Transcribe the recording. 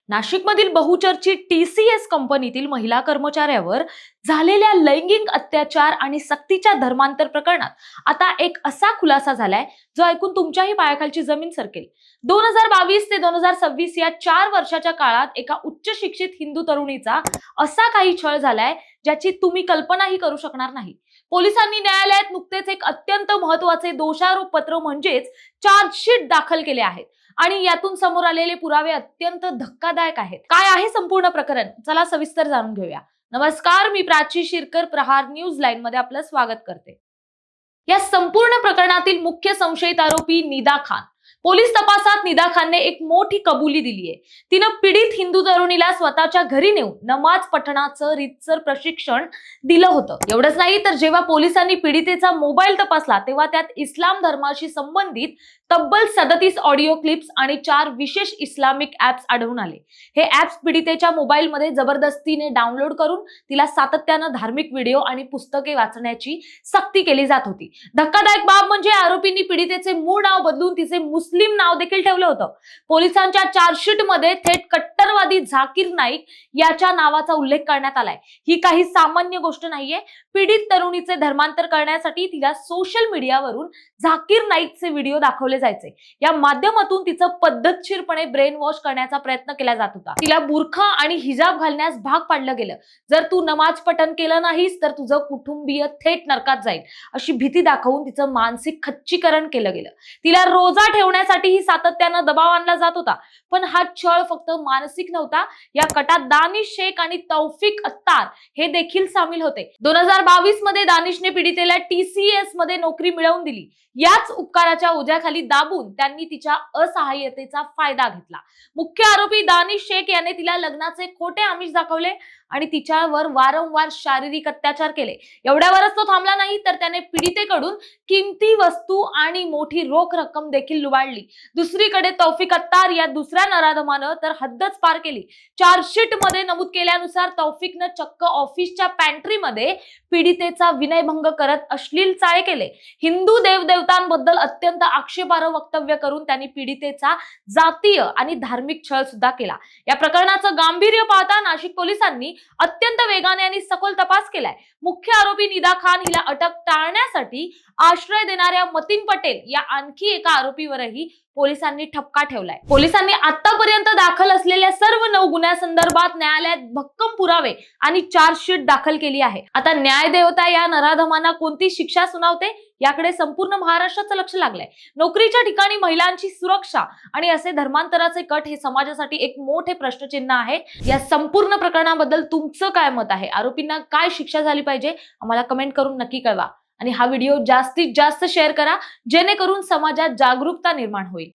नाशिकमधील बहुचर्चित TCS कंपनीतील महिला कर्मचाऱ्यावर झालेल्या लैंगिक अत्याचार आणि सक्तीच्या धर्मांतर प्रकरणात आता एक असा खुलासा झालाय जो ऐकून तुमच्याही पायाखालची जमीन सरकेल। 2022 ते 2026 या 4 वर्षाच्या काळात एका उच्च शिक्षित हिंदू तरुणीचा असा काही छळ झालाय ज्याची तुम्ही कल्पनाही करू शकणार नाही। पोलिसांनी न्यायालयात नुकतेच एक अत्यंत महत्त्वाचे दोषारोप पत्र म्हणजेच चार्जशीट दाखल केले आहेत आणि यातून समोर आलेले पुरावे अत्यंत धक्कादायक आहेत। काय आहे संपूर्ण प्रकरण, चला सविस्तर जाणून घेऊया। नमस्कार, मी प्राची शिरकर, प्रहार न्यूज लाईन मध्ये आपलं स्वागत करते। या संपूर्ण प्रकरणातील मुख्य संशयित आरोपी निदा खान। पोलीस तपासात निदा खानने एक मोठी कबुली दिली आहे। तिनं पीडित हिंदू तरुणीला स्वतःच्या घरी नेऊन नमाज पठणाचं रीतसर प्रशिक्षण दिलं होतं। एवढंच नाही तर जेव्हा पोलिसांनी पीडितेचा मोबाईल तपासला तेव्हा त्यात इस्लाम धर्माशी संबंधित तब्बल 37 ऑडिओ क्लिप्स आणि 4 विशेष इस्लामिक ऍप्स आढळून आले। हे ऍप्स पीडितेच्या मोबाईलमध्ये जबरदस्तीने डाउनलोड करून तिला सातत्यानं धार्मिक व्हिडिओ आणि पुस्तके वाचण्याची सक्ती केली जात होती। धक्कादायक बाब म्हणजे आरोपींनी पीडितेचे मूळ नाव बदलून तिचे मुस्लिम नाव देखील ठेवलं होतं। पोलिसांच्या चार्जशीट मध्ये थेट कट्टरवादी झाकीर नाईक याच्या नावाचा उल्लेख करण्यात आलाय। ही काही सामान्य गोष्ट नाहीये। पीडित तरुणीचे धर्मांतर करण्यासाठी तिला सोशल मीडियावरून झाकीर नाईकचे व्हिडिओ दाखवले जायचे। या माध्यमातून तिचं पद्धतशीरपणे ब्रेन वॉश करण्याचा प्रयत्न केला जात होता। तिला बुरखा आणि हिजाब घालण्यास भाग पाडलं गेलं। जर तू नमाज पठण केलं नाहीस तर तुझं कुटुंबीय थेट नरकात जाईल अशी भीती दाखवून तिचं मानसिक खच्चीकरण केलं गेलं। तिला रोजा ठेवण्यासाठीही सातत्यानं दबाव आणला जात होता। पण हा छळ फक्त मानसिक नव्हता, या कटात दानिश शेख आणि तौफिक अत्तार हे देखील सामील होते। 2022 मध्ये दानिशने पीडितेला TCS मध्ये नोकरी मिळवून दिली। याच उपकाराच्या ओझ्याखाली दाबून त्यांनी तिच्या असहाय्यतेचा फायदा घेतला। मुख्य आरोपी दानिश शेख याने तिला लग्नाचे खोटे आमिष दाखवले आणि तिच्यावर वारंवार शारीरिक अत्याचार केले। एवढ्यावरच तो थांबला नाही तर त्याने पीडितेकडून किमती वस्तू आणि मोठी रोख रक्कम देखील लुबाडली। दुसरीकडे तौफिक अत्तार या दुसऱ्या नराधमानं तर हद्दच पार केली। चार्जशीट मध्ये नमूद केल्यानुसार तौफिकनं चक्क ऑफिसच्या पॅन्ट्रीमध्ये पीडितेचा विनयभंग करत अश्लील चाळे केले। हिंदू देवदेवतांबद्दल अत्यंत आक्षेपार्ह वक्तव्य करून त्यांनी पीडितेचा जातीय आणि धार्मिक छळ सुद्धा केला। या प्रकरणाचं गांभीर्य पाहता नाशिक पोलिसांनी अत्यंत वेगाने आणि सखोल तपास केलाय। मुख्य आरोपी निदा खान हिला अटक टाळण्यासाठी आश्रय देणाऱ्या मतीन पटेल या आणखी एका आरोपीवरही पोलिसांनी ठपका ठेवलाय। पोलिसांनी आतापर्यंत दाखल असलेल्या सर्व 9 गुन्ह्यांसंदर्भात न्यायालयात भक्कम पुरावे आणि चार्जशीट दाखल केली आहे। आता न्यायदेवता या नराधमांना कोणती शिक्षा सुनावते याकडे संपूर्ण महाराष्ट्राचं लक्ष लागलंय। नोकरीच्या ठिकाणी महिलांची सुरक्षा आणि असे धर्मांतराचे कट हे समाजासाठी एक मोठे प्रश्नचिन्ह आहे। या संपूर्ण प्रकरणाबद्दल तुमचं काय मत आहे? आरोपींना काय शिक्षा झाली पाहिजे आम्हाला कमेंट करून नक्की कळवा आणि हा व्हिडिओ जास्तीत जास्त शेअर करा जेणेकरून समाजात जागरूकता निर्माण होईल।